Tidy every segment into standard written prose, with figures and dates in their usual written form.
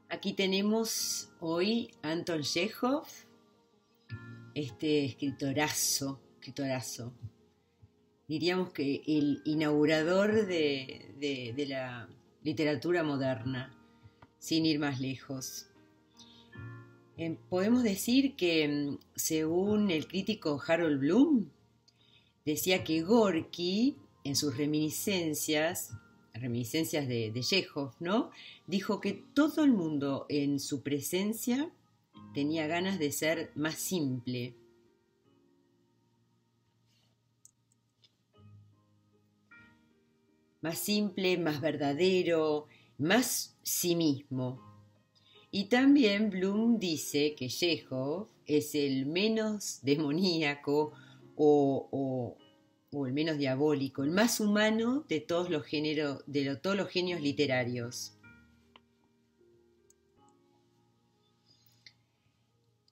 Aquí tenemos hoy a Anton Chekhov, este escritorazo. Diríamos que el inaugurador de la literatura moderna, sin ir más lejos. Podemos decir que, según el crítico Harold Bloom, decía que Gorky, en sus reminiscencias de Chekhov, ¿no?, dijo que todo el mundo en su presencia tenía ganas de ser más simple. Más simple, más verdadero, más sí mismo. Y también Bloom dice que Chekhov es el menos demoníaco o el menos diabólico, el más humano de todos los géneros, todos los genios literarios.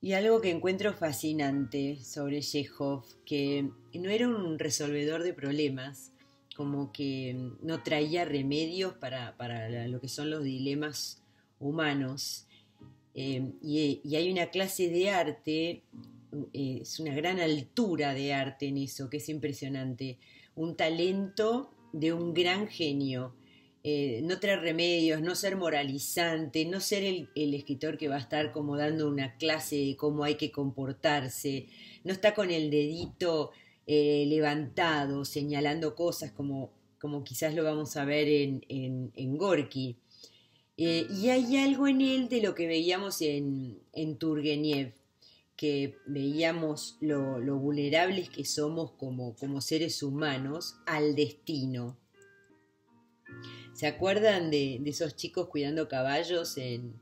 Y algo que encuentro fascinante sobre Chekhov, que no era un resolvedor de problemas, como que no traía remedios para lo que son los dilemas humanos. Y hay una clase de arte, es una gran altura de arte en eso, que es impresionante. Un talento de un gran genio. No traer remedios, no ser moralizante, no ser el escritor que va a estar como dando una clase de cómo hay que comportarse, no está con el dedito levantado, señalando cosas como quizás lo vamos a ver en Gorky. Y hay algo en él de lo que veíamos en Turgenev, que veíamos lo vulnerables que somos como seres humanos al destino. ¿Se acuerdan de esos chicos cuidando caballos en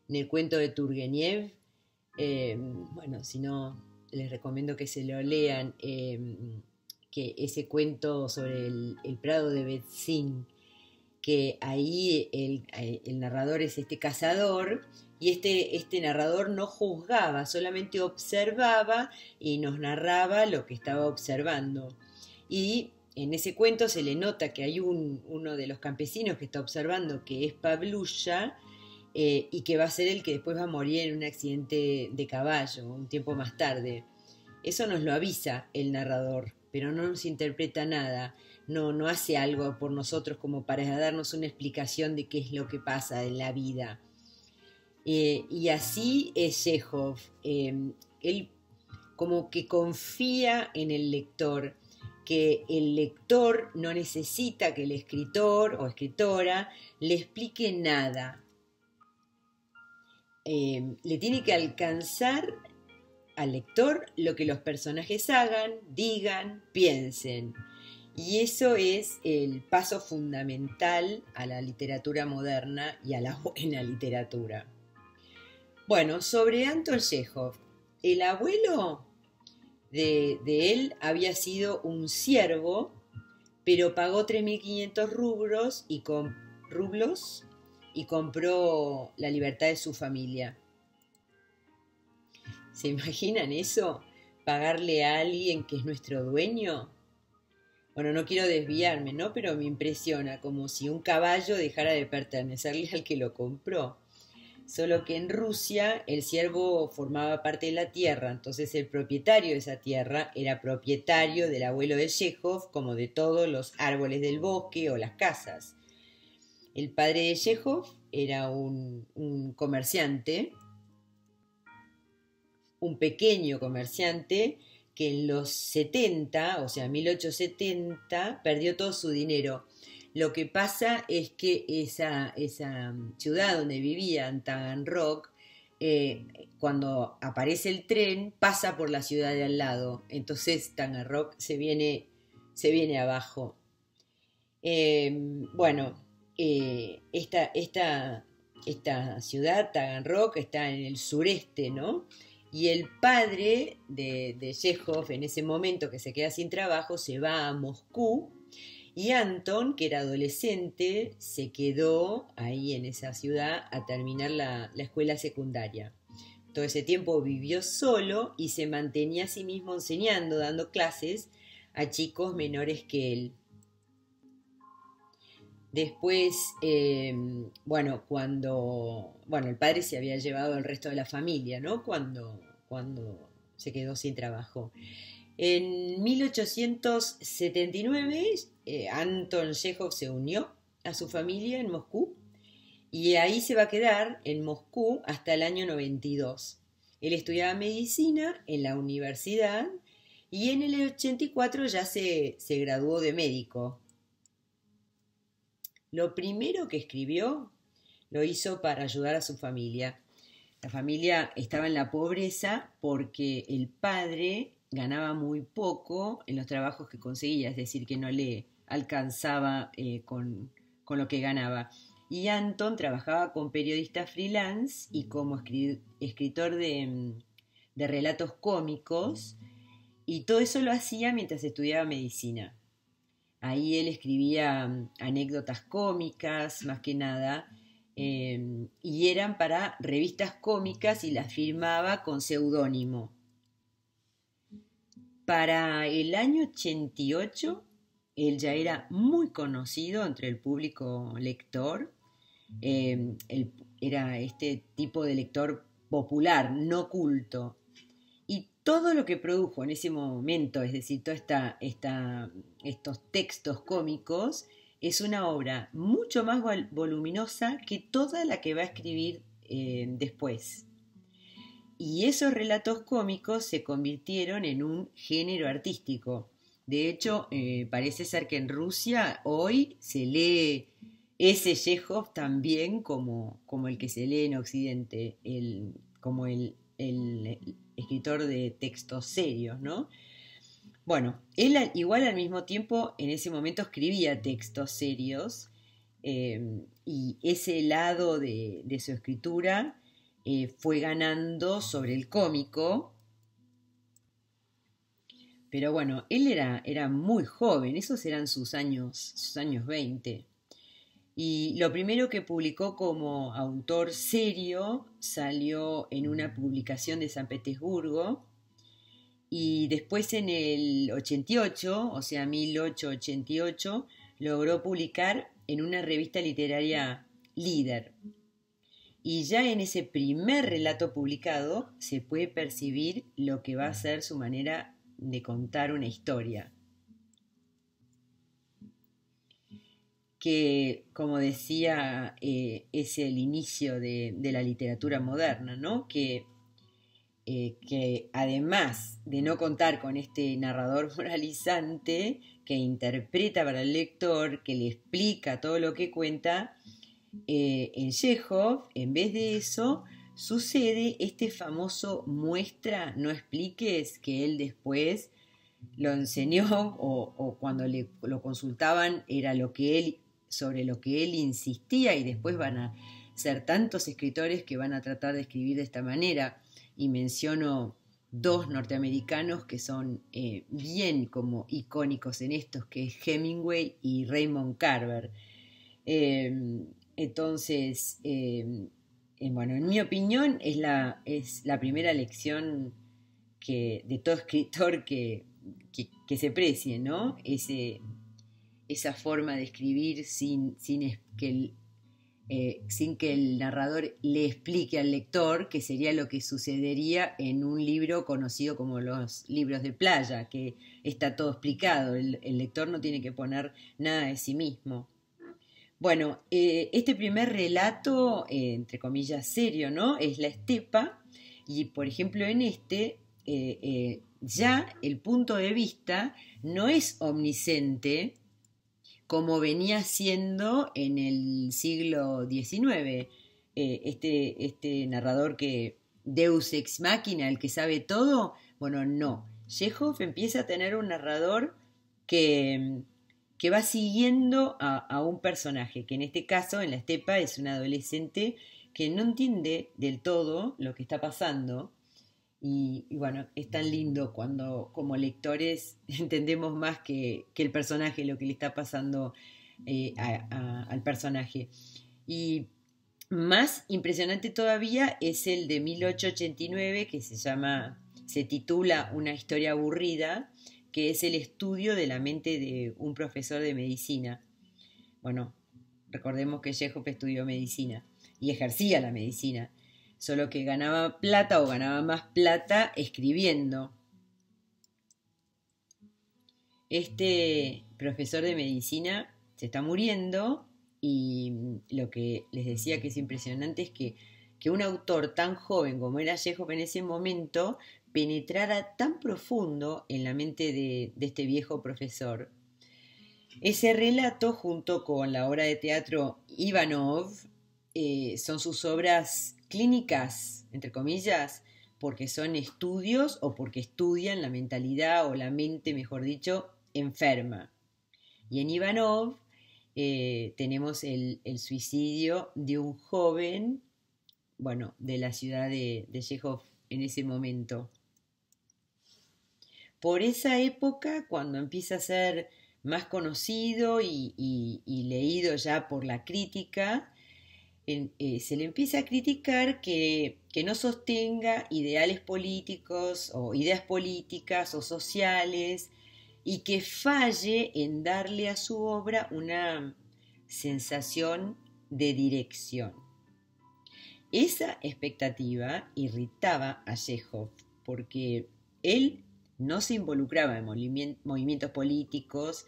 el cuento de Turgenev? Bueno, si no, les recomiendo que se lo lean, que ese cuento sobre el prado de Betzin, que ahí el narrador es este cazador, y este narrador no juzgaba, solamente observaba y nos narraba lo que estaba observando. Y en ese cuento se le nota que hay uno de los campesinos que está observando, que es Pavlucha, y que va a ser el que después va a morir en un accidente de caballo un tiempo más tarde. Eso nos lo avisa el narrador, pero no nos interpreta nada, no hace algo por nosotros como para darnos una explicación de qué es lo que pasa en la vida. Y así es Chekhov. Él como que confía en el lector, que el lector no necesita que el escritor o escritora le explique nada. Le tiene que alcanzar al lector lo que los personajes hagan, digan, piensen. Y eso es el paso fundamental a la literatura moderna y a la buena literatura. Bueno, sobre Anton Chekhov, el abuelo de él había sido un siervo, pero pagó 3.500 rublos y compró la libertad de su familia. ¿Se imaginan eso? ¿Pagarle a alguien que es nuestro dueño? Bueno, no quiero desviarme, ¿no? Pero me impresiona, como si un caballo dejara de pertenecerle al que lo compró. Solo que en Rusia el siervo formaba parte de la tierra, entonces el propietario de esa tierra era propietario del abuelo de Chekhov, como de todos los árboles del bosque o las casas. El padre de Chekhov era un comerciante, un pequeño comerciante, que en los 70, o sea, 1870, perdió todo su dinero. Lo que pasa es que esa ciudad donde vivían, Taganrog, cuando aparece el tren, pasa por la ciudad de al lado. Entonces Taganrog se viene abajo. Esta ciudad, Taganrog, está en el sureste, ¿no? Y el padre de Chekhov, en ese momento que se queda sin trabajo, se va a Moscú, y Anton, que era adolescente, se quedó ahí en esa ciudad a terminar la escuela secundaria. Todo ese tiempo vivió solo y se mantenía a sí mismo enseñando, dando clases a chicos menores que él. Después, el padre se había llevado al resto de la familia, ¿no? Cuando se quedó sin trabajo. En 1879, Anton Chekhov se unió a su familia en Moscú y ahí se va a quedar en Moscú hasta el año 92. Él estudiaba medicina en la universidad y en el 84 ya se graduó de médico. Lo primero que escribió lo hizo para ayudar a su familia. La familia estaba en la pobreza porque el padre ganaba muy poco en los trabajos que conseguía, es decir, que no le alcanzaba con lo que ganaba. Y Anton trabajaba con periodistas freelance y como escritor de relatos cómicos, y todo eso lo hacía mientras estudiaba medicina. Ahí él escribía anécdotas cómicas, más que nada, y eran para revistas cómicas y las firmaba con seudónimo. Para el año 88, él ya era muy conocido entre el público lector. Era este tipo de lector popular, no culto. Y todo lo que produjo en ese momento, es decir, todos estos textos cómicos, es una obra mucho más voluminosa que toda la que va a escribir después. Y esos relatos cómicos se convirtieron en un género artístico. De hecho, parece ser que en Rusia hoy se lee ese Chekhov también como el que se lee en Occidente, como el escritor de textos serios, ¿no? Bueno, él igual al mismo tiempo en ese momento escribía textos serios y ese lado de su escritura fue ganando sobre el cómico, pero bueno, él era muy joven, esos eran sus años 20. Y lo primero que publicó como autor serio salió en una publicación de San Petersburgo y después en el 88, o sea 1888, logró publicar en una revista literaria líder. Y ya en ese primer relato publicado se puede percibir lo que va a ser su manera de contar una historia. Que, como decía, es el inicio de la literatura moderna, ¿no? Que además de no contar con este narrador moralizante que interpreta para el lector, que le explica todo lo que cuenta, en Chekhov, en vez de eso, sucede este famoso muestra, no expliques, que él después lo enseñó o cuando lo consultaban era sobre lo que él insistía, y después van a ser tantos escritores que van a tratar de escribir de esta manera, y menciono dos norteamericanos que son bien como icónicos en estos, que es Hemingway y Raymond Carver. Entonces, en mi opinión es la primera lección de todo escritor que se precie, ¿no? Esa forma de escribir sin que el narrador le explique al lector, que sería lo que sucedería en un libro conocido como los libros de playa, que está todo explicado, el lector no tiene que poner nada de sí mismo. Bueno, este primer relato, entre comillas, serio, ¿no? Es La estepa, y por ejemplo en ya el punto de vista no es omnisciente como venía siendo en el siglo XIX. Este narrador que Deus ex machina, el que sabe todo, bueno, no. Chekhov empieza a tener un narrador que va siguiendo a un personaje, que en este caso, en La estepa, es un adolescente que no entiende del todo lo que está pasando. Y bueno, es tan lindo cuando como lectores entendemos más que el personaje, lo que le está pasando al personaje. Y más impresionante todavía es el de 1889, que se titula Una historia aburrida, que es el estudio de la mente de un profesor de medicina. Bueno, Recordemos que Chekhov estudió medicina y ejercía la medicina, solo que ganaba plata o ganaba más plata escribiendo. Este profesor de medicina se está muriendo y lo que les decía que es impresionante es que un autor tan joven como era Chekhov en ese momento penetrara tan profundo en la mente de este viejo profesor. Ese relato, junto con la obra de teatro Ivanov, son sus obras clínicas, entre comillas, porque son estudios o porque estudian la mentalidad o la mente, mejor dicho, enferma. Y en Ivanov tenemos el suicidio de un joven, bueno, de la ciudad de Chekhov en ese momento. Por esa época, cuando empieza a ser más conocido y leído ya por la crítica, se le empieza a criticar que no sostenga ideales políticos o ideas políticas o sociales y que falle en darle a su obra una sensación de dirección. Esa expectativa irritaba a Chekhov porque él no se involucraba en movimientos políticos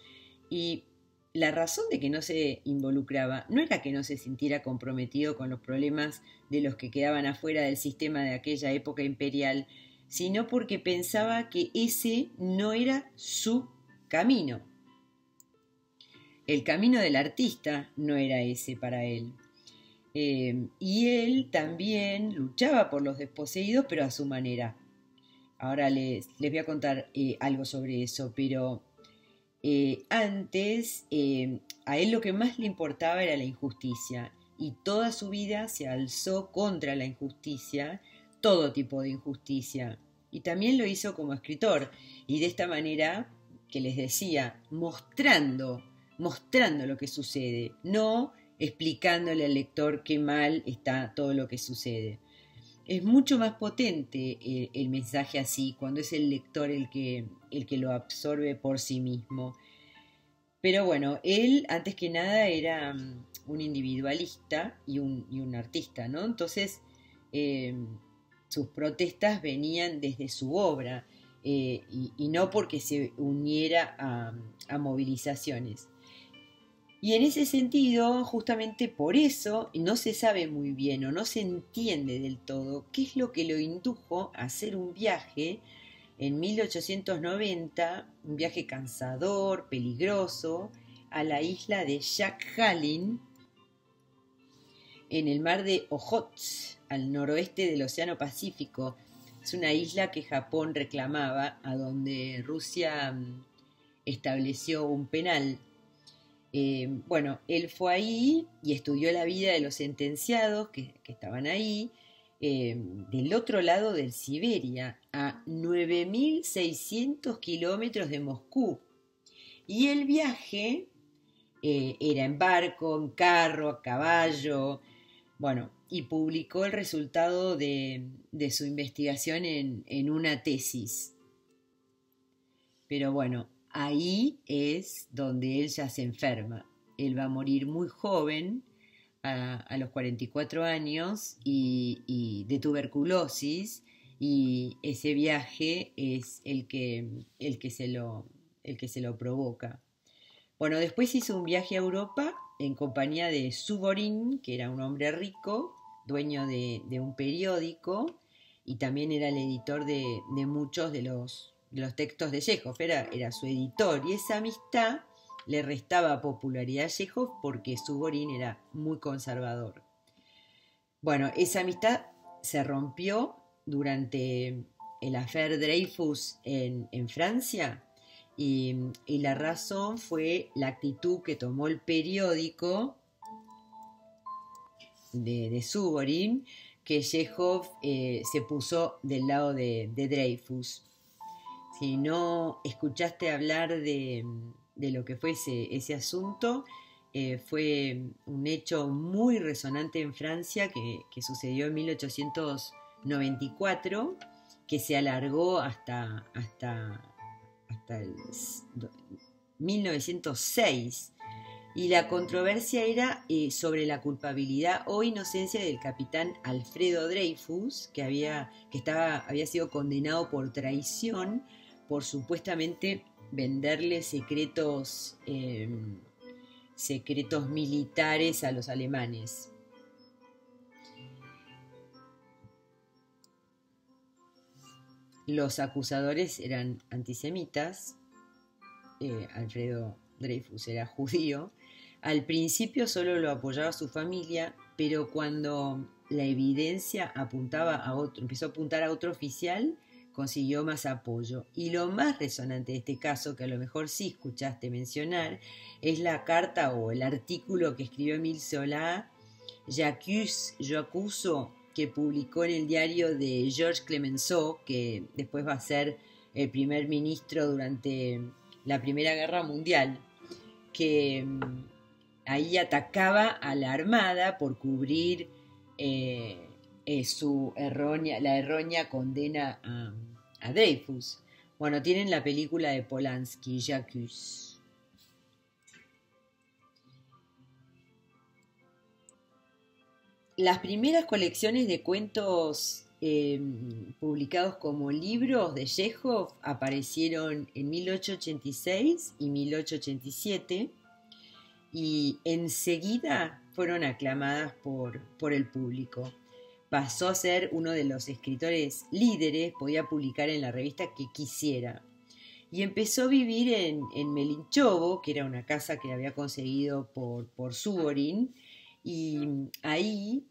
y la razón de que no se involucraba no era que no se sintiera comprometido con los problemas de los que quedaban afuera del sistema de aquella época imperial, sino porque pensaba que ese no era su camino. El camino del artista no era ese para él. Y él también luchaba por los desposeídos, pero a su manera. Ahora les voy a contar algo sobre eso, pero antes a él lo que más le importaba era la injusticia y toda su vida se alzó contra la injusticia, todo tipo de injusticia, y también lo hizo como escritor y de esta manera que les decía, mostrando lo que sucede, no explicándole al lector qué mal está todo lo que sucede. Es mucho más potente el mensaje así, cuando es el lector el que lo absorbe por sí mismo. Pero bueno, él antes que nada era un individualista y un artista, ¿no? Entonces sus protestas venían desde su obra y no porque se uniera a movilizaciones. Y en ese sentido, justamente por eso, no se sabe muy bien o no se entiende del todo qué es lo que lo indujo a hacer un viaje en 1890, un viaje cansador, peligroso, a la isla de Sakhalin, en el mar de Ojotsk, al noroeste del Océano Pacífico. Es una isla que Japón reclamaba, a donde Rusia estableció un penal. Bueno, él fue ahí y estudió la vida de los sentenciados que estaban ahí, del otro lado del Siberia, a 9.600 kilómetros de Moscú. Y el viaje era en barco, en carro, a caballo, bueno, y publicó el resultado de su investigación en una tesis. Pero bueno, ahí es donde él ya se enferma. Él va a morir muy joven, a los 44 años, y de tuberculosis, y ese viaje es el que se lo provoca. Bueno, después hizo un viaje a Europa en compañía de Suvorín, que era un hombre rico, dueño de un periódico, y también era el editor de muchos de los textos de Chekhov, era su editor, y esa amistad le restaba popularidad a Chekhov porque Suvorín era muy conservador. Bueno, esa amistad se rompió durante el affaire Dreyfus en Francia, y la razón fue la actitud que tomó el periódico de Suvorín, que Chekhov se puso del lado de Dreyfus. Si no escuchaste hablar de lo que fue ese asunto, fue un hecho muy resonante en Francia que sucedió en 1894, que se alargó hasta el 1906. y la controversia era sobre la culpabilidad o inocencia del capitán Alfredo Dreyfus, que había sido condenado por traición por supuestamente venderle secretos militares a los alemanes. Los acusadores eran antisemitas, Alfredo Dreyfus era judío. Al principio solo lo apoyaba su familia, pero cuando la evidencia empezó a apuntar a otro oficial, consiguió más apoyo. Y lo más resonante de este caso, que a lo mejor sí escuchaste mencionar, es la carta o el artículo que escribió Émile Zola, Yo acuso, que publicó en el diario de Georges Clemenceau, que después va a ser el primer ministro durante la Primera Guerra Mundial, que ahí atacaba a la Armada por cubrir la errónea condena a Dreyfus. Bueno, tienen la película de Polanski, J'accuse. Las primeras colecciones de cuentos publicados como libros de Chekhov aparecieron en 1886 y 1887 y enseguida fueron aclamadas por el público. Pasó a ser uno de los escritores líderes, podía publicar en la revista que quisiera. Y empezó a vivir en Melinchovo, que era una casa que había conseguido por Suvorin, y ahí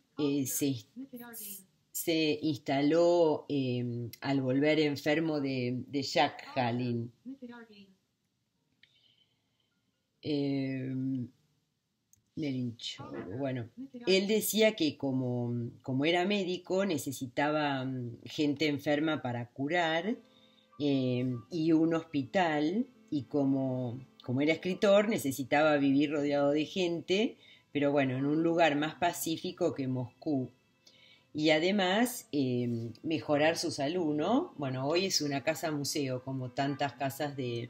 se instaló al volver enfermo de Jacques Halin. Bueno, él decía que como era médico necesitaba gente enferma para curar y un hospital, y como era escritor necesitaba vivir rodeado de gente, pero bueno, en un lugar más pacífico que Moscú. Y además mejorar su salud, ¿no? Bueno, hoy es una casa museo, como tantas casas de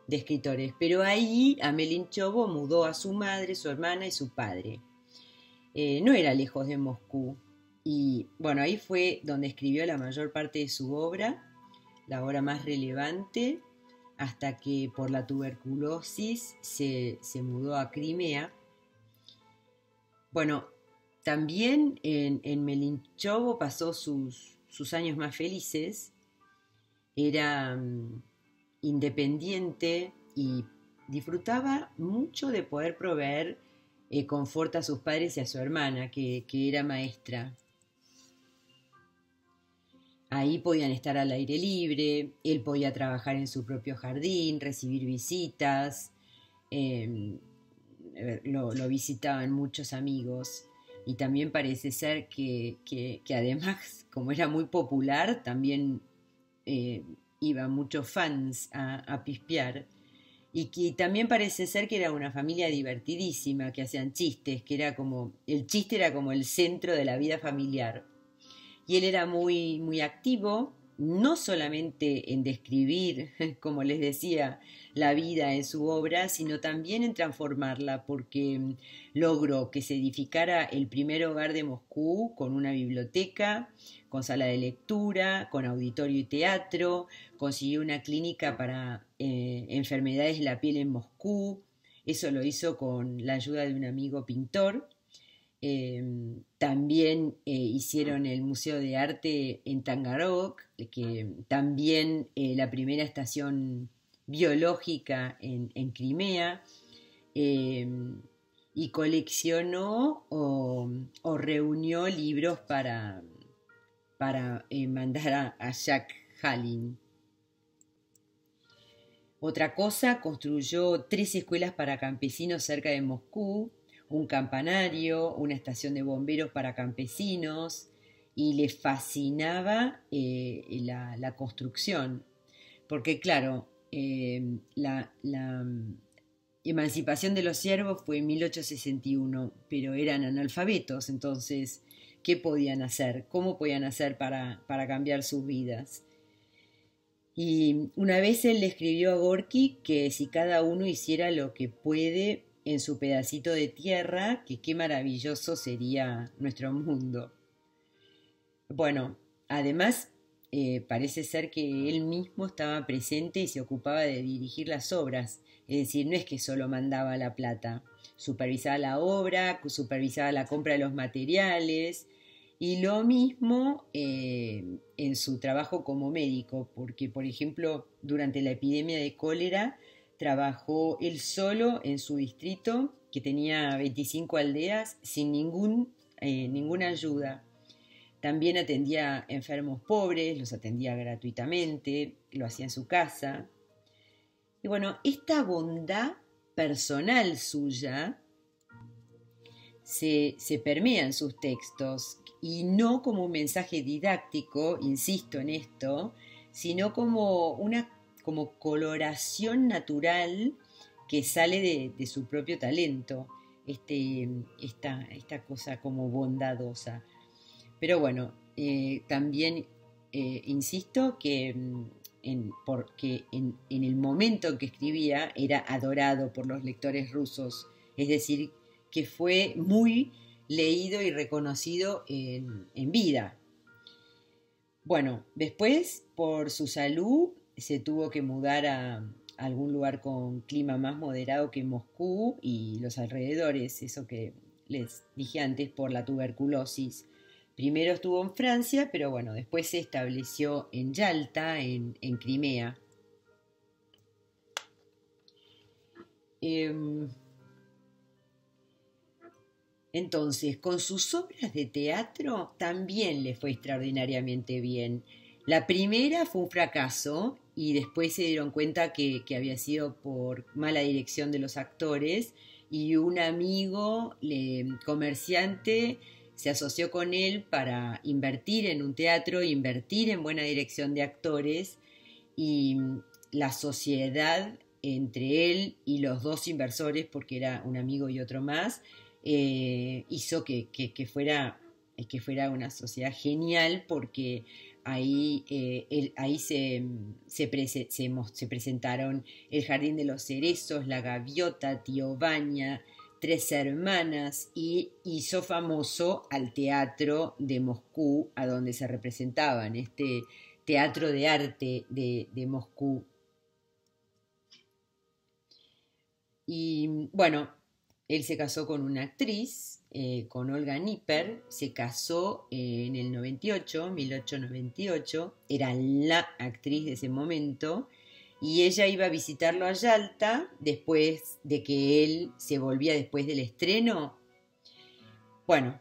escritores, pero ahí a Melinchovo mudó a su madre, su hermana y su padre. No era lejos de Moscú, y bueno, ahí fue donde escribió la mayor parte de su obra, la obra más relevante, hasta que por la tuberculosis se mudó a Crimea. Bueno, también en Melinchovo pasó sus años más felices. Era independiente y disfrutaba mucho de poder proveer confort a sus padres y a su hermana, que era maestra. Ahí podían estar al aire libre, él podía trabajar en su propio jardín, recibir visitas, lo visitaban muchos amigos, y también parece ser que además, como era muy popular, también iban muchos fans a pispear, y que también parece ser que era una familia divertidísima, que hacían chistes, que el chiste era como el centro de la vida familiar. Y él era muy, muy activo, no solamente en describir, como les decía, la vida en su obra, sino también en transformarla, porque logró que se edificara el primer hogar de Moscú con una biblioteca, con sala de lectura, con auditorio y teatro, consiguió una clínica para enfermedades de la piel en Moscú. Eso lo hizo con la ayuda de un amigo pintor. También hicieron el Museo de Arte en Tangarok, que también la primera estación biológica en Crimea, y coleccionó o reunió libros para mandar a Jacques Halin. Otra cosa, construyó 3 escuelas para campesinos cerca de Moscú, un campanario, una estación de bomberos para campesinos, y le fascinaba la construcción, porque claro, la emancipación de los siervos fue en 1861, pero eran analfabetos, entonces, ¿qué podían hacer? ¿Cómo podían hacer para cambiar sus vidas? Y una vez él le escribió a Gorky que si cada uno hiciera lo que puede en su pedacito de tierra, que qué maravilloso sería nuestro mundo. Bueno, además parece ser que él mismo estaba presente y se ocupaba de dirigir las obras, es decir, no es que solo mandaba la plata, supervisaba la obra, supervisaba la compra de los materiales y lo mismo en su trabajo como médico, porque por ejemplo durante la epidemia de cólera trabajó él solo en su distrito que tenía 25 aldeas sin ninguna ayuda. También atendía enfermos pobres, los atendía gratuitamente, lo hacía en su casa. Y bueno, esta bondad personal suya se permea en sus textos y no como un mensaje didáctico, insisto en esto, sino como una como coloración natural que sale de su propio talento, esta cosa como bondadosa. Pero bueno, también insisto que porque en el momento en que escribía era adorado por los lectores rusos, es decir, que fue muy leído y reconocido en vida. Bueno, después por su salud se tuvo que mudar a algún lugar con clima más moderado que Moscú y los alrededores, eso que les dije antes, por la tuberculosis. Primero estuvo en Francia, pero bueno, después se estableció en Yalta, en Crimea. Entonces, con sus obras de teatro también le fue extraordinariamente bien. La primera fue un fracaso y después se dieron cuenta que había sido por mala dirección de los actores y un amigo comerciante se asoció con él para invertir en un teatro, invertir en buena dirección de actores y la sociedad entre él y los dos inversores, porque era un amigo y otro más, hizo que fuera una sociedad genial porque ahí se presentaron El Jardín de los Cerezos, La Gaviota, Tío Baña, Tres Hermanas y hizo famoso al teatro de Moscú a donde se representaban, este teatro de arte de Moscú. Y bueno, él se casó con una actriz, con Olga Nipper, se casó en el 1898, era la actriz de ese momento, y ella iba a visitarlo a Yalta después de que él se volvía después del estreno. Bueno,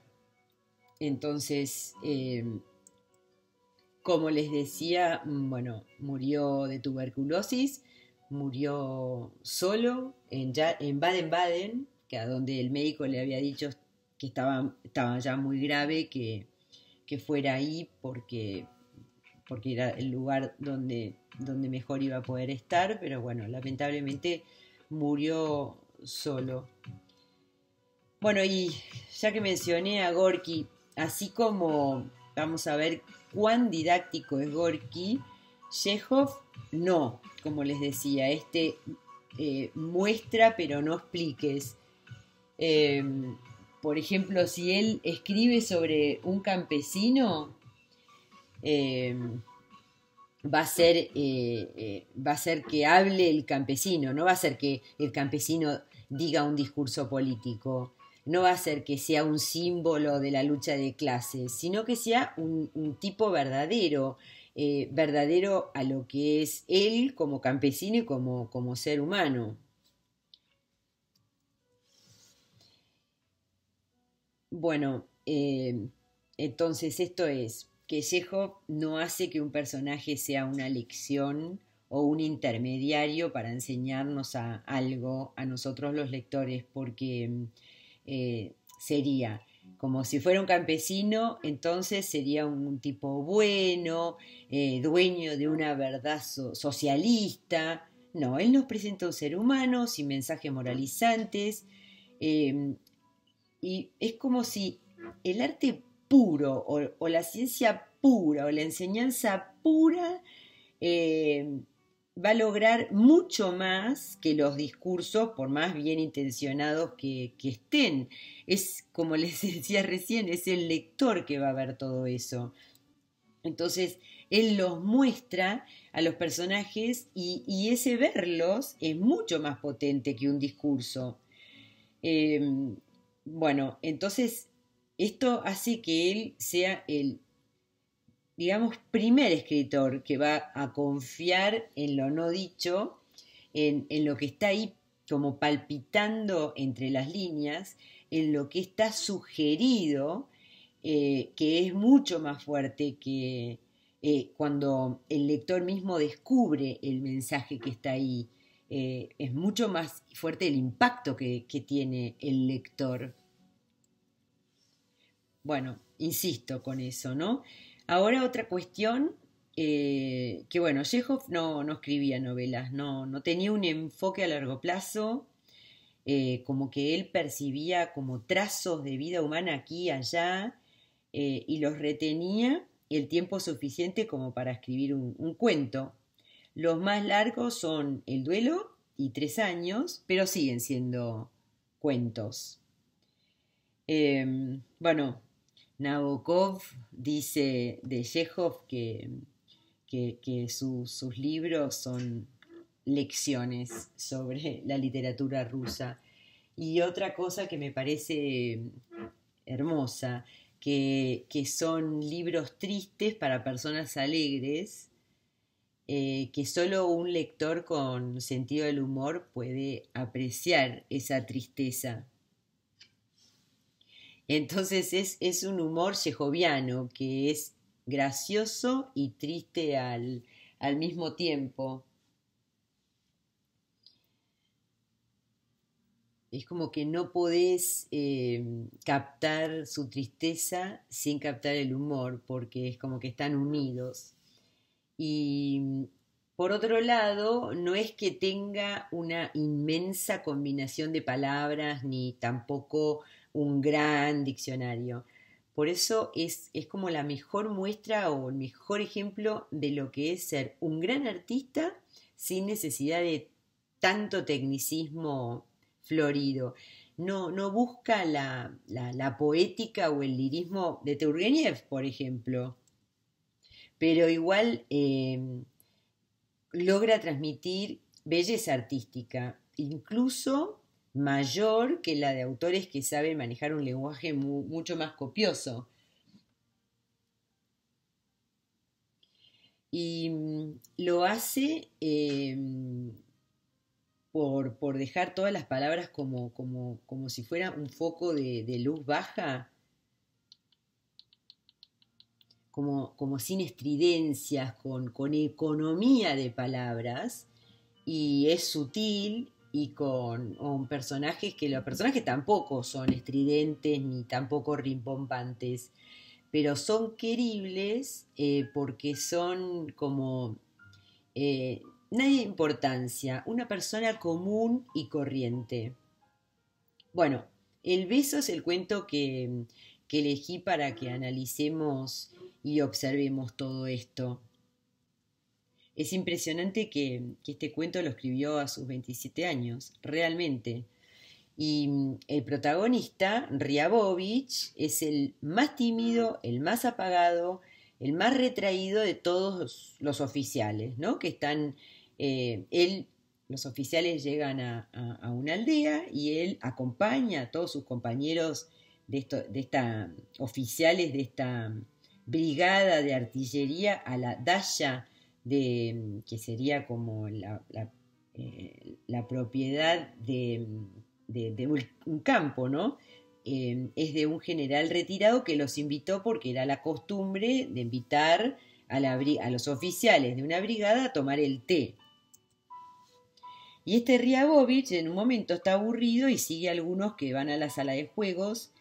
entonces, como les decía, bueno, murió de tuberculosis, murió solo en Baden-Baden, que a donde el médico le había dicho que estaba ya muy grave, que fuera ahí porque era el lugar donde mejor iba a poder estar, pero bueno, lamentablemente murió solo. Bueno, y ya que mencioné a Gorki, así como vamos a ver cuán didáctico es Gorki, Chekhov no, como les decía, muestra pero no expliques. Por ejemplo, si él escribe sobre un campesino, va a ser que hable el campesino, no va a ser que el campesino diga un discurso político, no va a ser que sea un símbolo de la lucha de clases, sino que sea un tipo verdadero, verdadero a lo que es él como campesino y como ser humano. Bueno, entonces esto es que Chekhov no hace que un personaje sea una lección o un intermediario para enseñarnos algo a nosotros los lectores, porque sería como si fuera un campesino, entonces sería un tipo bueno, dueño de una verdad socialista. No, él nos presenta un ser humano sin mensajes moralizantes, y es como si el arte puro o la ciencia pura o la enseñanza pura va a lograr mucho más que los discursos, por más bien intencionados que estén. Es, como les decía recién, es el lector que va a ver todo eso. Entonces, él los muestra a los personajes y ese verlos es mucho más potente que un discurso. Eh, bueno, entonces, esto hace que él sea el, digamos, primer escritor que va a confiar en lo no dicho, en lo que está ahí como palpitando entre las líneas, en lo que está sugerido, que es mucho más fuerte que cuando el lector mismo descubre el mensaje que está ahí. Es mucho más fuerte el impacto que tiene el lector. Bueno, insisto con eso, ¿no? Ahora otra cuestión, que bueno, Chekhov no escribía novelas, no tenía un enfoque a largo plazo, como que él percibía como trazos de vida humana aquí y allá, y los retenía el tiempo suficiente como para escribir un cuento. Los más largos son El duelo y 3 años, pero siguen siendo cuentos. Bueno, Nabokov dice de Chekhov que sus libros son lecciones sobre la literatura rusa. Y otra cosa que me parece hermosa, que son libros tristes para personas alegres, que solo un lector con sentido del humor puede apreciar esa tristeza. Entonces es un humor chejoviano que es gracioso y triste al mismo tiempo. Es como que no podés captar su tristeza sin captar el humor, porque es como que están unidos. Y por otro lado, no es que tenga una inmensa combinación de palabras, ni tampoco un gran diccionario. Por eso es como la mejor muestra o el mejor ejemplo de lo que es ser un gran artista sin necesidad de tanto tecnicismo florido. No busca la poética o el lirismo de Turgenev, por ejemplo, pero igual logra transmitir belleza artística, incluso mayor que la de autores que saben manejar un lenguaje mucho más copioso. Y lo hace por dejar todas las palabras como si fuera un foco de luz baja, como sin estridencias, con economía de palabras, y es sutil y con personajes que los personajes tampoco son estridentes ni tampoco rimbombantes, pero son queribles porque son como nadie de importancia, una persona común y corriente. Bueno, El beso es el cuento que elegí para que analicemos y observemos todo esto. Es impresionante que este cuento lo escribió a sus 27 años, realmente. Y el protagonista, Ryabovich, es el más tímido, el más apagado, el más retraído de todos los oficiales, ¿no? Que están, los oficiales llegan a una aldea y él acompaña a todos sus compañeros de esta oficiales de esta brigada de artillería a la Dasha que sería como la propiedad de un campo, ¿no? Es de un general retirado que los invitó porque era la costumbre de invitar a los oficiales de una brigada a tomar el té. Y este Ryabovich en un momento está aburrido y sigue a algunos que van a la sala de juegos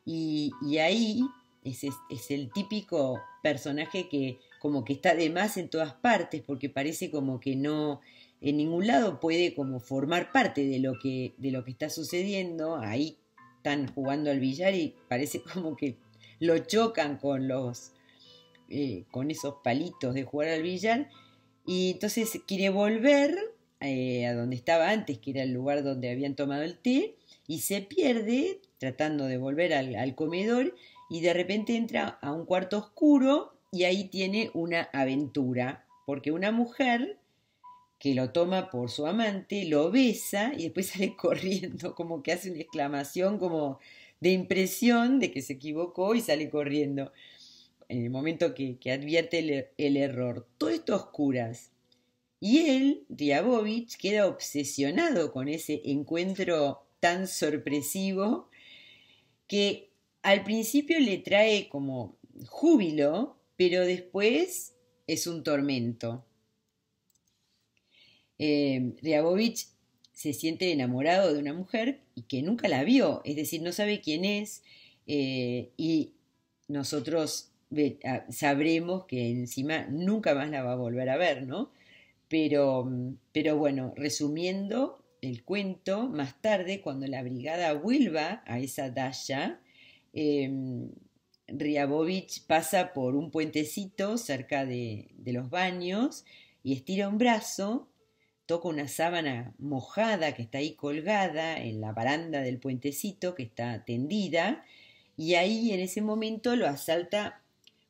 y ahí es el típico personaje que como que está de más en todas partes porque parece como que no en ningún lado puede como formar parte de lo que está sucediendo. Ahí están jugando al billar y parece como que lo chocan con esos palitos de jugar al billar Y entonces quiere volver a donde estaba antes, que era el lugar donde habían tomado el té, y se pierde tratando de volver al comedor y de repente entra a un cuarto oscuro y ahí tiene una aventura, porque una mujer que lo toma por su amante, lo besa y después sale corriendo, como que hace una exclamación como de impresión de que se equivocó y sale corriendo en el momento que advierte el error. Todo esto a oscuras. Y él, Ryabovich, queda obsesionado con ese encuentro tan sorpresivo que al principio le trae como júbilo, pero después es un tormento. Ryabovich se siente enamorado de una mujer y que nunca la vio, es decir, no sabe quién es, y nosotros sabremos que encima nunca más la va a volver a ver, ¿no? Pero bueno, resumiendo el cuento, más tarde, cuando la brigada vuelva a esa daya, eh, Ryabovich pasa por un puentecito cerca de los baños y estira un brazo, toca una sábana mojada que está ahí colgada en la baranda del puentecito que está tendida, y ahí en ese momento lo asalta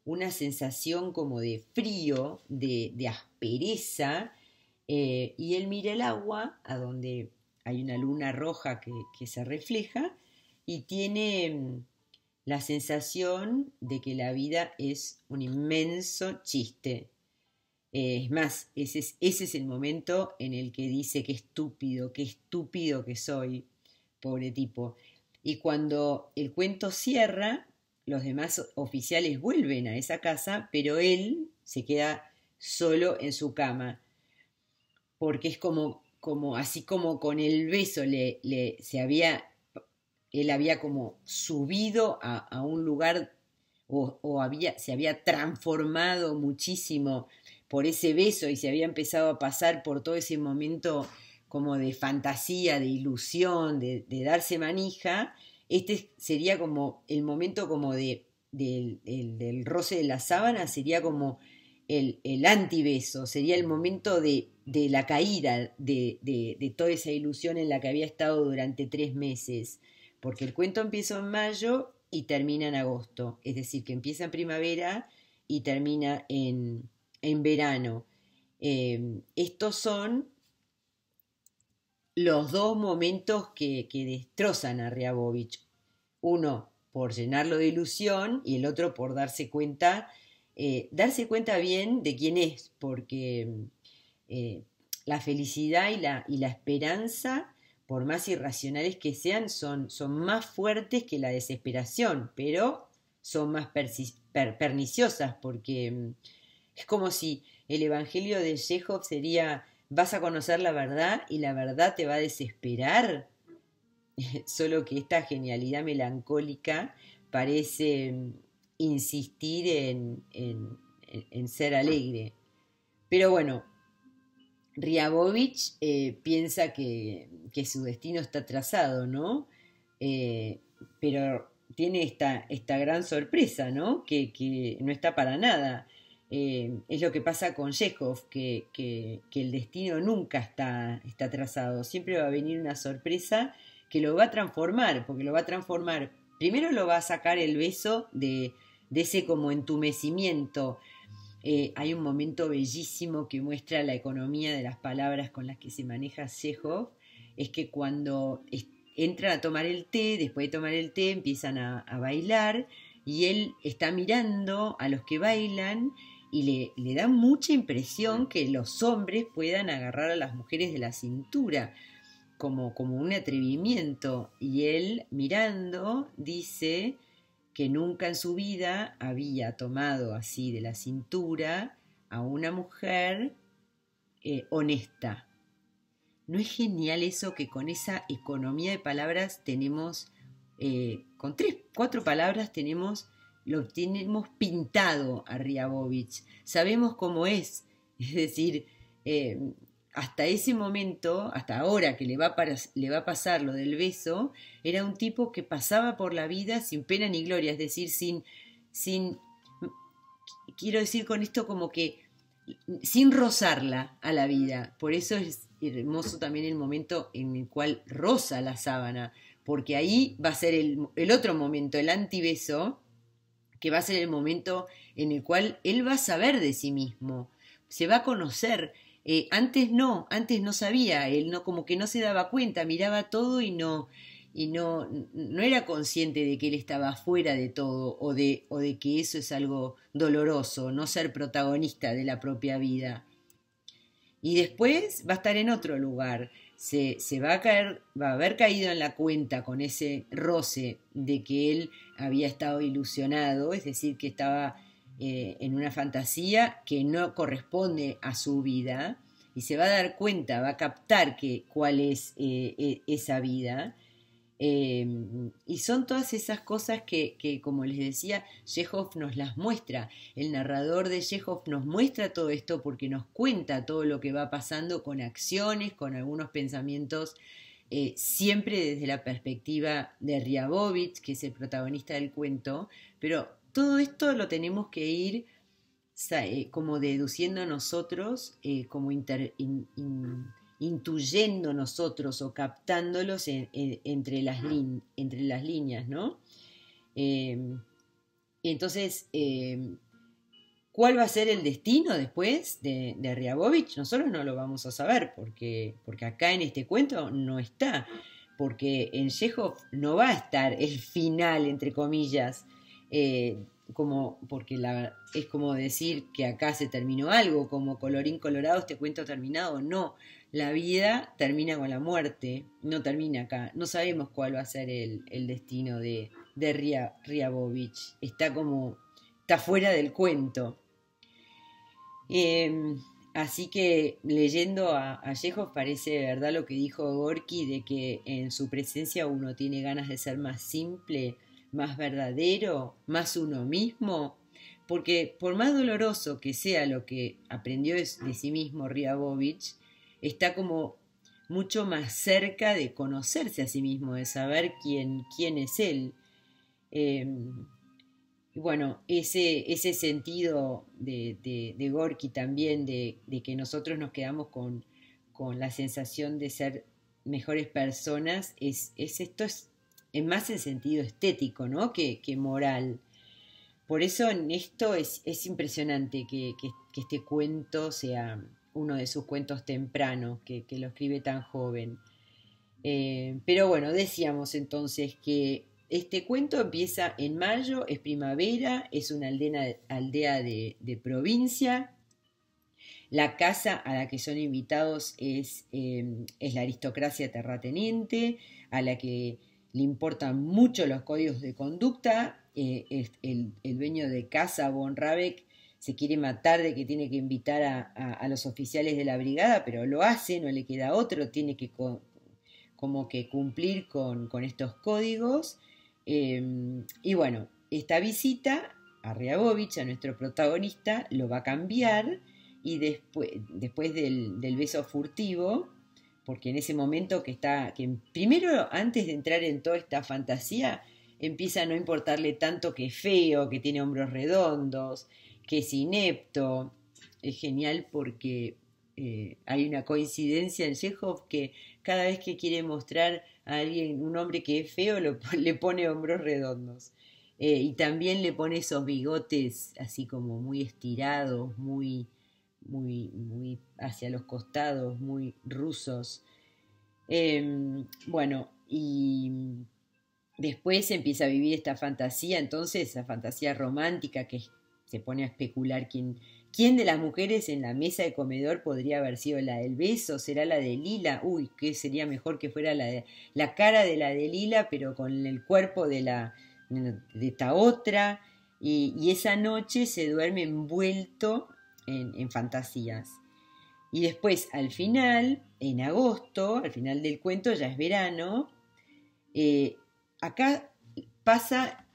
una sensación como de frío, de aspereza, y él mira el agua, a donde hay una luna roja que se refleja, y tiene la sensación de que la vida es un inmenso chiste. Es más, ese es el momento en el que dice qué estúpido que soy, pobre tipo. Y cuando el cuento cierra, los demás oficiales vuelven a esa casa, pero él se queda solo en su cama, porque es como así como con el beso él había como subido a un lugar se había transformado muchísimo por ese beso y se había empezado a pasar por todo ese momento como de fantasía, de ilusión, de darse manija. Este sería como el momento como del roce de la sábana, sería como el antibeso, sería el momento de la caída de toda esa ilusión en la que había estado durante 3 meses, porque el cuento empieza en mayo y termina en agosto, es decir, que empieza en primavera y termina en verano. Estos son los dos momentos que destrozan a Ryabovich. Uno por llenarlo de ilusión y el otro por darse cuenta bien de quién es, porque la felicidad y la esperanza, por más irracionales que sean, son más fuertes que la desesperación, pero son más perniciosas, porque es como si el evangelio de Chekhov sería: vas a conocer la verdad y la verdad te va a desesperar. Solo que esta genialidad melancólica parece insistir en ser alegre. Pero bueno, Ryabovich piensa que su destino está trazado, ¿no? Pero tiene esta gran sorpresa, ¿no? Que no está para nada. Es lo que pasa con Chekhov, que el destino nunca está trazado. Siempre va a venir una sorpresa que lo va a transformar, porque lo va a transformar. Primero lo va a sacar el beso de ese como entumecimiento. Hay un momento bellísimo que muestra la economía de las palabras con las que se maneja Chekhov. Es que cuando entran a tomar el té, después de tomar el té empiezan a bailar, y él está mirando a los que bailan y le da mucha impresión que los hombres puedan agarrar a las mujeres de la cintura, como un atrevimiento, y él mirando dice que nunca en su vida había tomado así de la cintura a una mujer honesta. ¿No es genial eso, que con esa economía de palabras tenemos, con 3, 4 palabras lo tenemos pintado a Ryabovich? Sabemos cómo es decir, hasta ese momento, hasta ahora que le va a pasar lo del beso, era un tipo que pasaba por la vida sin pena ni gloria, es decir, quiero decir con esto como que sin rozarla a la vida. Por eso es hermoso también el momento en el cual roza la sábana, porque ahí va a ser el otro momento, el antibeso, que va a ser el momento en el cual él va a saber de sí mismo, se va a conocer. Antes no sabía, él no, como que no se daba cuenta, miraba todo y no era consciente de que él estaba fuera de todo o de que eso es algo doloroso, no ser protagonista de la propia vida. Y después va a estar en otro lugar, se va a caer, va a haber caído en la cuenta con ese roce de que él había estado ilusionado, es decir, que estaba en una fantasía que no corresponde a su vida, y se va a dar cuenta, va a captar cuál es esa vida. Y son todas esas cosas que, como les decía, Chekhov nos las muestra. El narrador de Chekhov nos muestra todo esto porque nos cuenta todo lo que va pasando con acciones, con algunos pensamientos, siempre desde la perspectiva de Ryabovich, que es el protagonista del cuento, pero todo esto lo tenemos que ir como deduciendo nosotros, como intuyendo nosotros o captándolos entre las líneas, ¿no? Entonces, ¿cuál va a ser el destino después de Ryabovich? Nosotros no lo vamos a saber porque acá en este cuento no está, porque en Chekhov no va a estar el final, entre comillas, porque es como decir que acá se terminó algo, como colorín colorado, este cuento terminado. No, la vida termina con la muerte, no termina acá. No sabemos cuál va a ser el destino de Ryabovich. Está fuera del cuento. Así que leyendo a Chekhov parece verdad lo que dijo Gorky, de que en su presencia uno tiene ganas de ser más simple, más verdadero, más uno mismo, porque por más doloroso que sea lo que aprendió de sí mismo Ryabovich, está como mucho más cerca de conocerse a sí mismo, de saber quién es él. Y bueno, ese sentido de Gorky también, de que nosotros nos quedamos con la sensación de ser mejores personas, esto es más en sentido estético, ¿no? que moral. Por eso en esto es impresionante que este cuento sea uno de sus cuentos tempranos, que lo escribe tan joven. Pero bueno, decíamos entonces que este cuento empieza en mayo, es primavera, es una aldea de provincia. La casa a la que son invitados es la aristocracia terrateniente, a la que le importan mucho los códigos de conducta. El dueño de casa, von Rabeck, se quiere matar de que tiene que invitar a los oficiales de la brigada, pero lo hace, no le queda otro, tiene que como que cumplir con estos códigos. Y bueno, esta visita a Ryabovich, a nuestro protagonista, lo va a cambiar, y después del beso furtivo, porque en ese momento que primero, antes de entrar en toda esta fantasía, empieza a no importarle tanto que es feo, que tiene hombros redondos, que es inepto. Es genial porque hay una coincidencia en Chekhov que cada vez que quiere mostrar a alguien, un hombre que es feo, le pone hombros redondos. Y también le pone esos bigotes así como muy estirados, muy hacia los costados, muy rusos. Bueno, y después empieza a vivir esta fantasía, entonces, esa fantasía romántica que se pone a especular quién de las mujeres en la mesa de comedor podría haber sido la del beso. ¿Será la de Lila? Uy, que sería mejor que fuera la cara de la de Lila, pero con el cuerpo de esta otra. Y esa noche se duerme envuelto en fantasías. Y después, al final, en agosto, al final del cuento, ya es verano, acá pasa,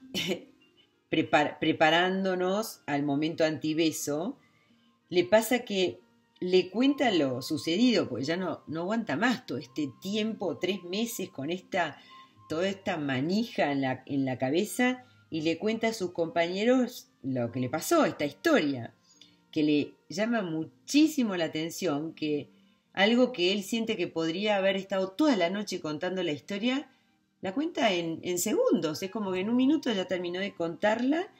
preparándonos al momento antibeso, le pasa que le cuenta lo sucedido, porque ya no aguanta más todo este tiempo, 3 meses con toda esta manija en la cabeza, y le cuenta a sus compañeros lo que le pasó, esta historia. que le llama muchísimo la atención, que algo que él siente que podría haber estado toda la noche contando la historia, la cuenta en segundos. Es como que en un minuto ya terminó de contarla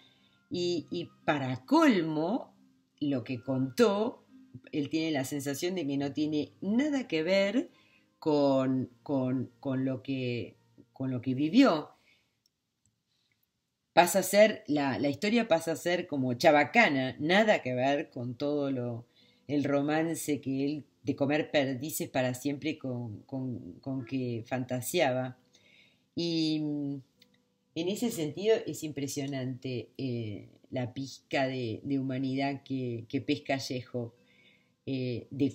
y para colmo, lo que contó, él tiene la sensación de que no tiene nada que ver con lo que vivió. Pasa a ser, la historia pasa a ser como chabacana, nada que ver con todo el romance que él, de comer perdices para siempre con que fantaseaba. Y en ese sentido es impresionante la pizca de humanidad que pesca Chekhov, de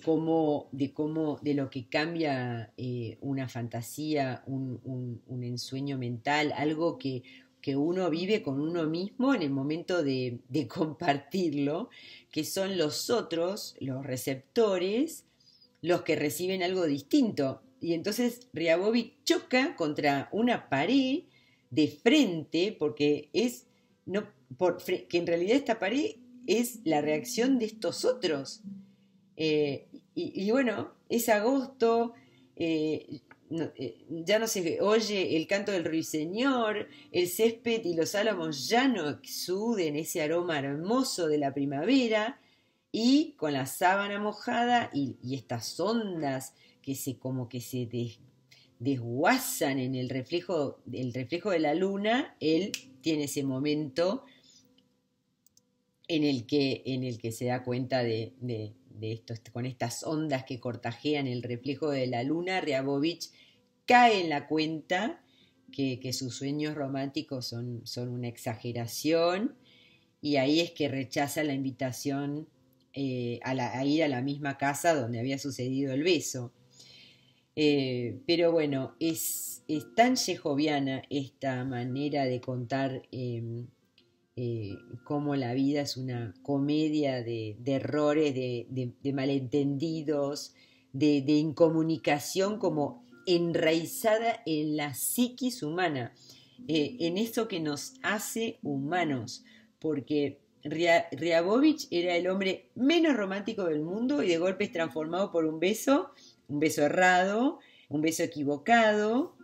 lo que cambia una fantasía, un ensueño mental, algo que uno vive con uno mismo en el momento de compartirlo, que son los otros, los receptores, los que reciben algo distinto. Y entonces Ryabovich choca contra una pared de frente, porque que en realidad esta pared es la reacción de estos otros. Y bueno, es agosto, ya no se oye el canto del ruiseñor, el césped y los álamos ya no exuden ese aroma hermoso de la primavera, y con la sábana mojada y estas ondas que como que se desguazan en el reflejo de la luna, él tiene ese momento en el que se da cuenta de esto, con estas ondas que cortajean el reflejo de la luna. Ryabovich cae en la cuenta que sus sueños románticos son una exageración, y ahí es que rechaza la invitación a ir a la misma casa donde había sucedido el beso. Pero bueno, es tan chekhoviana esta manera de contar cómo la vida es una comedia de errores, de malentendidos, de incomunicación, como enraizada en la psiquis humana, en eso que nos hace humanos, porque Ryabovich era el hombre menos romántico del mundo y de golpe es transformado por un beso errado, un beso equivocado,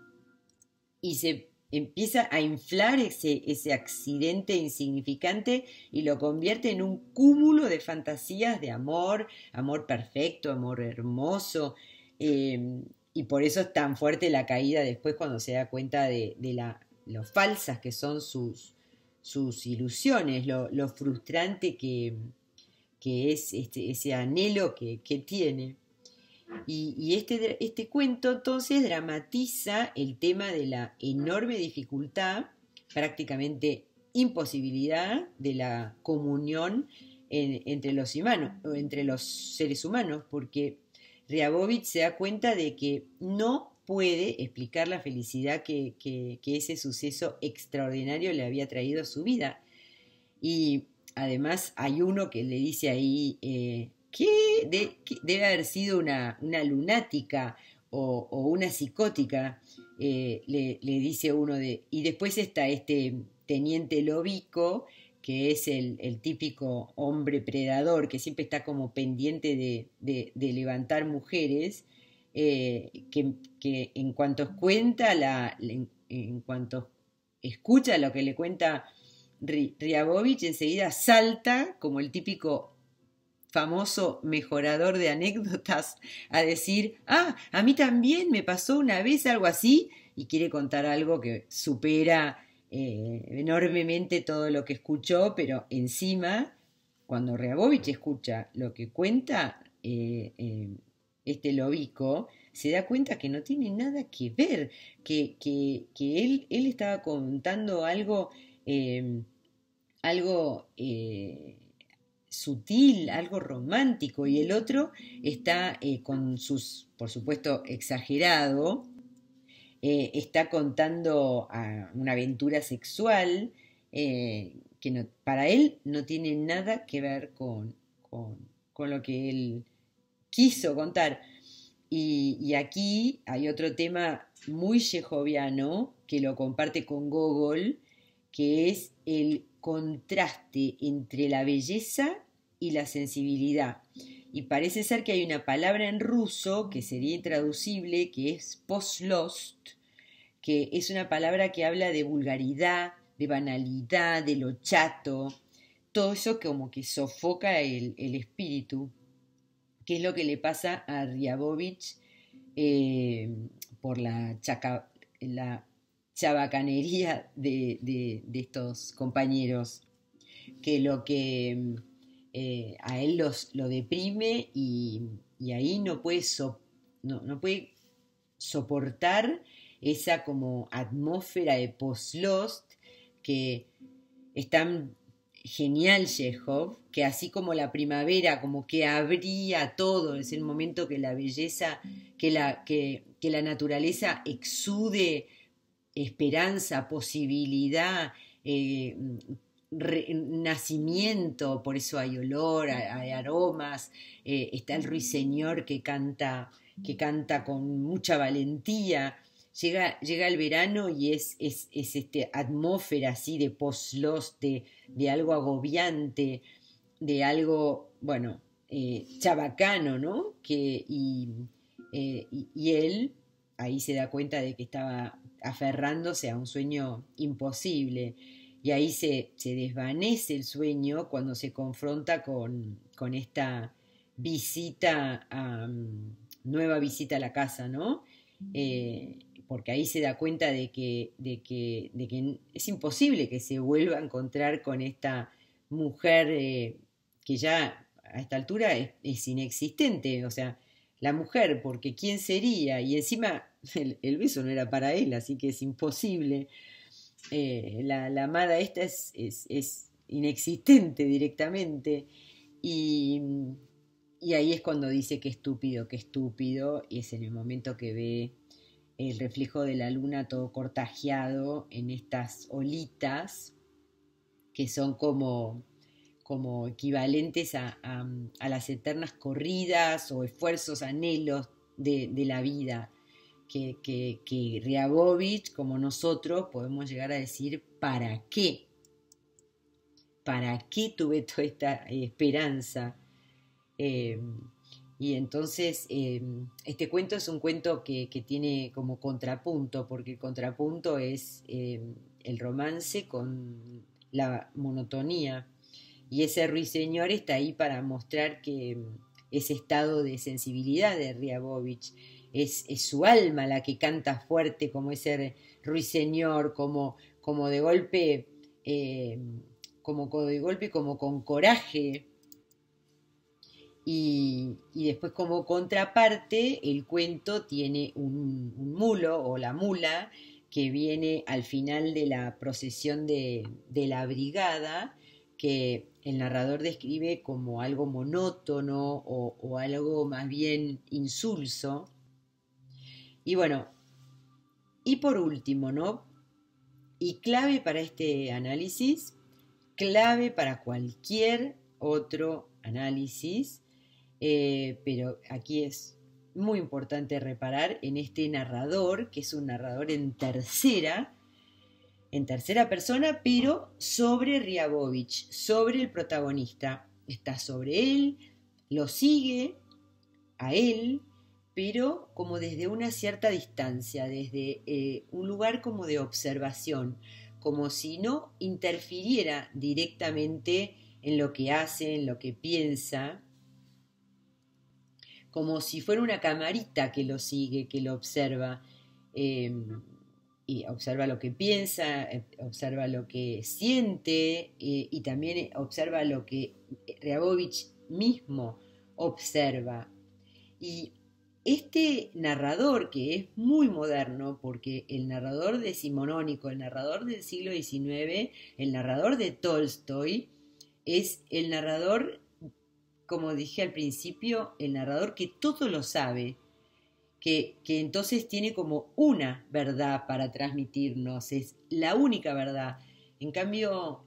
y se empieza a inflar ese accidente insignificante y lo convierte en un cúmulo de fantasías de amor perfecto, amor hermoso, y por eso es tan fuerte la caída después cuando se da cuenta de lo falsas que son sus ilusiones, lo frustrante que es ese anhelo que tiene. Y este cuento entonces dramatiza el tema de la enorme dificultad, prácticamente imposibilidad, de la comunión entre los seres humanos, porque Ryabovich se da cuenta de que no puede explicar la felicidad que ese suceso extraordinario le había traído a su vida. Y además hay uno que le dice ahí que debe haber sido una lunática o una psicótica, le dice uno y después está este teniente Lovico, que es el típico hombre predador que siempre está como pendiente de levantar mujeres, que en cuanto cuenta, en cuanto escucha lo que le cuenta Ryabovich, enseguida salta como el típico famoso mejorador de anécdotas a decir, a mí también me pasó una vez algo así, y quiere contar algo que supera enormemente todo lo que escuchó, pero encima, cuando Ryabovich escucha lo que cuenta este Lovico, se da cuenta que no tiene nada que ver, que él estaba contando algo sutil, algo romántico, y el otro está con sus, por supuesto, exagerado, está contando una aventura sexual que para él no tiene nada que ver con lo que él quiso contar. Y aquí hay otro tema muy chekhoviano que lo comparte con Gogol, que es el contraste entre la belleza y la sensibilidad. Y parece ser que hay una palabra en ruso que sería intraducible, que es poslost, que es una palabra que habla de vulgaridad, de banalidad, de lo chato, todo eso como que sofoca el espíritu, que es lo que le pasa a Ryabovich por la chabacanería de estos compañeros, que lo que a él lo deprime y ahí no puede soportar esa como atmósfera de post-Lost que es tan genial Chekhov, que así como la primavera como que abría todo, es el momento que la belleza, que la naturaleza exude esperanza, posibilidad, nacimiento, por eso hay olor, hay aromas, está el ruiseñor que canta con mucha valentía. Llega el verano y es este atmósfera así de post-Lost, de algo agobiante, de algo, bueno, chabacano, ¿no? Y él ahí se da cuenta de que estaba aferrándose a un sueño imposible. Y ahí se desvanece el sueño cuando se confronta con esta visita, nueva visita a la casa, ¿no? Porque ahí se da cuenta de que es imposible que se vuelva a encontrar con esta mujer que ya a esta altura es inexistente, o sea, la mujer, porque ¿quién sería? Y encima el beso no era para él, así que es imposible. La amada esta es inexistente directamente. Y ahí es cuando dice que estúpido, y es en el momento que ve el reflejo de la luna todo cortajeado en estas olitas que son como equivalentes a las eternas corridas o esfuerzos, anhelos de la vida, que Ryabovich, como nosotros, podemos llegar a decir, ¿para qué? ¿Para qué tuve toda esta esperanza? Y entonces este cuento es un cuento que tiene como contrapunto, porque el contrapunto es el romance con la monotonía. Y ese ruiseñor está ahí para mostrar que ese estado de sensibilidad de Ryabovich es su alma la que canta fuerte como ese ruiseñor, como de golpe, como con coraje. Y después como contraparte el cuento tiene un mulo o la mula que viene al final de la procesión de la brigada, que el narrador describe como algo monótono o algo más bien insulso. Y bueno, y por último, ¿no? Y clave para este análisis, clave para cualquier otro análisis, pero aquí es muy importante reparar en este narrador, que es un narrador en tercera persona, pero sobre Ryabovich, sobre el protagonista. Está sobre él, lo sigue a él, pero como desde una cierta distancia, desde un lugar como de observación, como si no interfiriera directamente en lo que hace, en lo que piensa, como si fuera una camarita que lo sigue, que lo observa, y observa lo que piensa, observa lo que siente, y también observa lo que Ryabovich mismo observa. Y este narrador, que es muy moderno, porque el narrador decimonónico, el narrador del siglo XIX, el narrador de Tolstoy, es el narrador, como dije al principio, el narrador que todo lo sabe, que entonces tiene como una verdad para transmitirnos, es la única verdad. En cambio,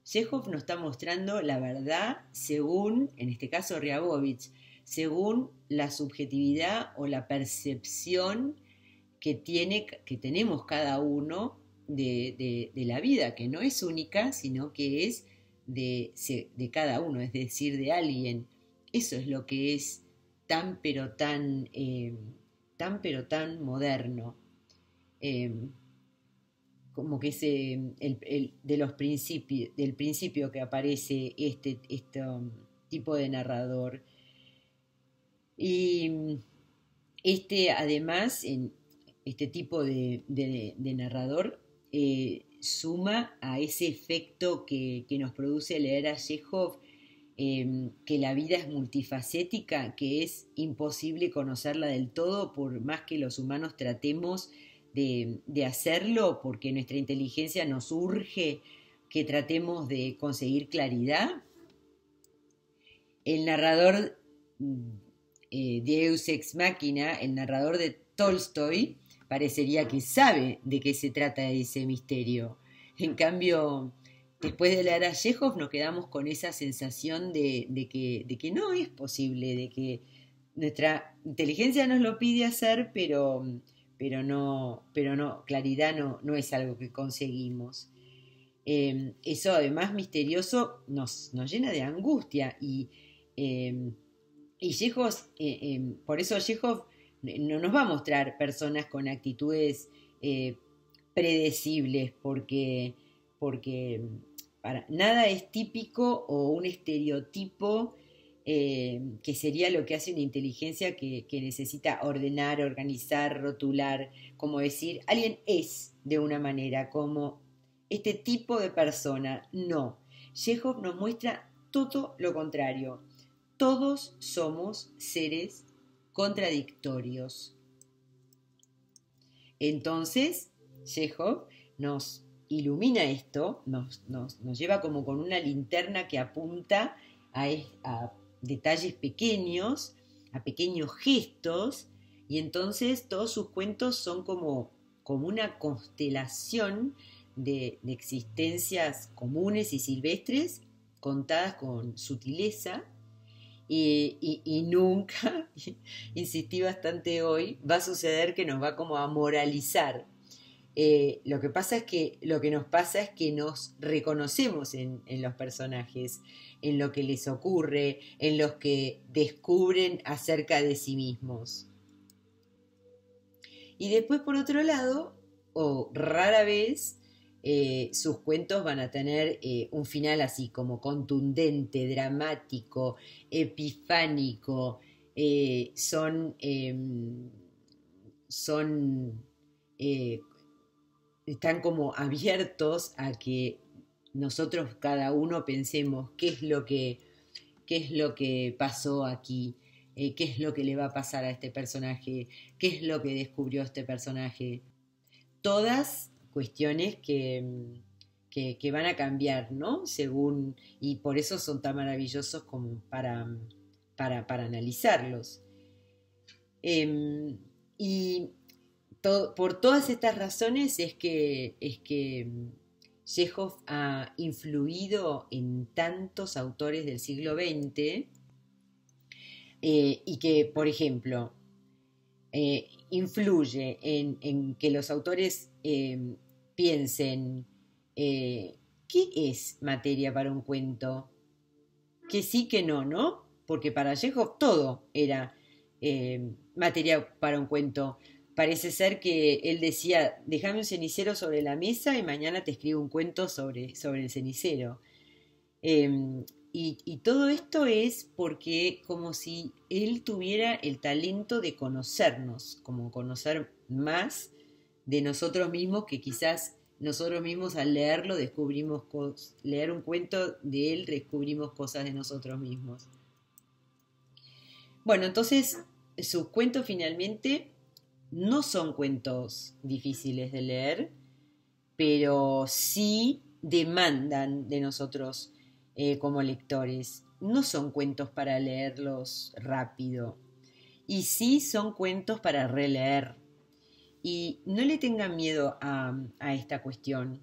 Chekhov nos está mostrando la verdad según, en este caso, Ryabovich, según la subjetividad o la percepción que tenemos cada uno de la vida, que no es única, sino que es de cada uno, es decir, de alguien. Eso es lo que es tan pero tan, tan moderno. Eh, Como que de los principios, del principio que aparece este tipo de narrador. Y además, en este tipo de narrador, suma a ese efecto que nos produce leer a Chekhov, que la vida es multifacética, que es imposible conocerla del todo por más que los humanos tratemos de hacerlo, porque nuestra inteligencia nos urge que tratemos de conseguir claridad. El narrador Deus Ex Machina, el narrador de Tolstoy, parecería que sabe de qué se trata ese misterio. En cambio, después de leer a Chekhov nos quedamos con esa sensación de que no es posible, de que nuestra inteligencia nos lo pide hacer, pero no, claridad no es algo que conseguimos. Eso además misterioso nos llena de angustia y Chekhov, por eso Chekhov no nos va a mostrar personas con actitudes predecibles, porque nada es típico o un estereotipo, que sería lo que hace una inteligencia que necesita ordenar, organizar, rotular, como decir, alguien es de una manera, como este tipo de persona. No, Chekhov nos muestra todo lo contrario. Todos somos seres contradictorios. Entonces, Chekhov nos ilumina esto, nos lleva como con una linterna que apunta a detalles pequeños, a pequeños gestos, y entonces todos sus cuentos son como una constelación de existencias comunes y silvestres, contadas con sutileza, y nunca, insistí bastante hoy, va a suceder que nos va como a moralizar. Lo que nos pasa es que nos reconocemos en los personajes, en lo que les ocurre, en los que descubren acerca de sí mismos. Y después, por otro lado, o rara vez, sus cuentos van a tener un final así como contundente, dramático, epifánico. Son están como abiertos a que nosotros cada uno pensemos qué es lo que pasó aquí, qué es lo que le va a pasar a este personaje, qué es lo que descubrió este personaje. Todas cuestiones que van a cambiar, ¿no? Según, y por eso son tan maravillosos como para analizarlos. Y por todas estas razones es que Chekhov ha influido en tantos autores del siglo XX, y que, por ejemplo, influye en que los autores piensen ¿qué es materia para un cuento? Que sí, que no, ¿no? Porque para Chekhov todo era materia para un cuento. Parece ser que él decía, déjame un cenicero sobre la mesa y mañana te escribo un cuento sobre el cenicero. Y todo esto es porque como si él tuviera el talento de conocernos, como conocer más de nosotros mismos, que quizás nosotros mismos al leerlo descubrimos leer un cuento de él descubrimos cosas de nosotros mismos. Bueno, entonces sus cuentos finalmente no son cuentos difíciles de leer, pero sí demandan de nosotros como lectores. No son cuentos para leerlos rápido, y sí son cuentos para releer. Y no le tengan miedo a esta cuestión,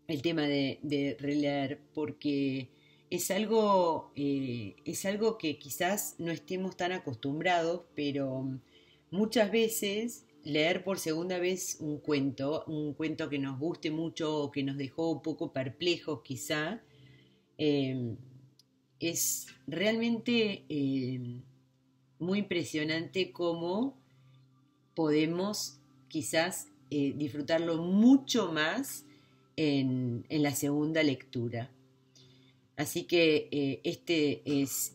el tema de releer, porque es algo que quizás no estemos tan acostumbrados, pero muchas veces leer por segunda vez un cuento que nos guste mucho o que nos dejó un poco perplejos quizá, Es realmente muy impresionante cómo podemos quizás disfrutarlo mucho más en la segunda lectura. Así que este es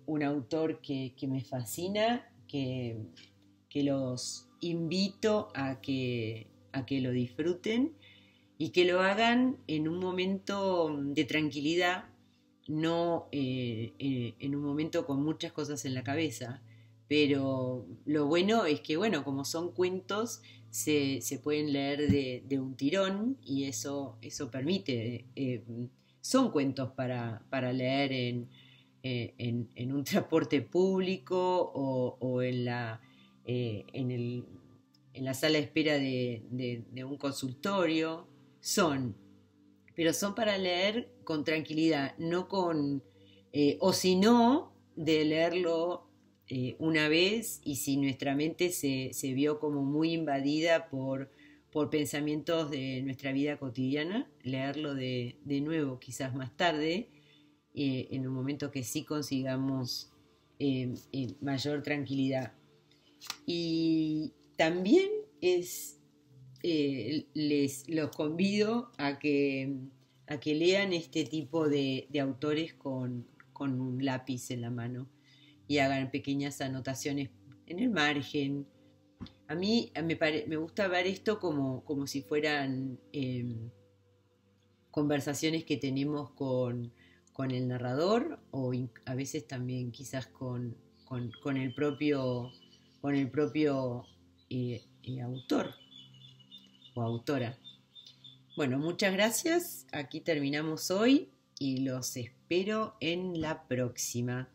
un autor que me fascina, que los invito a que lo disfruten y que lo hagan en un momento de tranquilidad, no en un momento con muchas cosas en la cabeza. Pero lo bueno es que, bueno, como son cuentos, se pueden leer de un tirón y eso permite. Son cuentos para leer en un transporte público o en la sala de espera de un consultorio. Pero son para leer con tranquilidad, no con, o si no, de leerlo una vez y si nuestra mente se vio como muy invadida por pensamientos de nuestra vida cotidiana, leerlo de nuevo quizás más tarde, en un momento que sí consigamos mayor tranquilidad. Y también los convido a que lean este tipo de autores con un lápiz en la mano y hagan pequeñas anotaciones en el margen. A mí me gusta ver esto como si fueran conversaciones que tenemos con el narrador o a veces también quizás con el propio autor o autora. Bueno, muchas gracias. Aquí terminamos hoy y los espero en la próxima.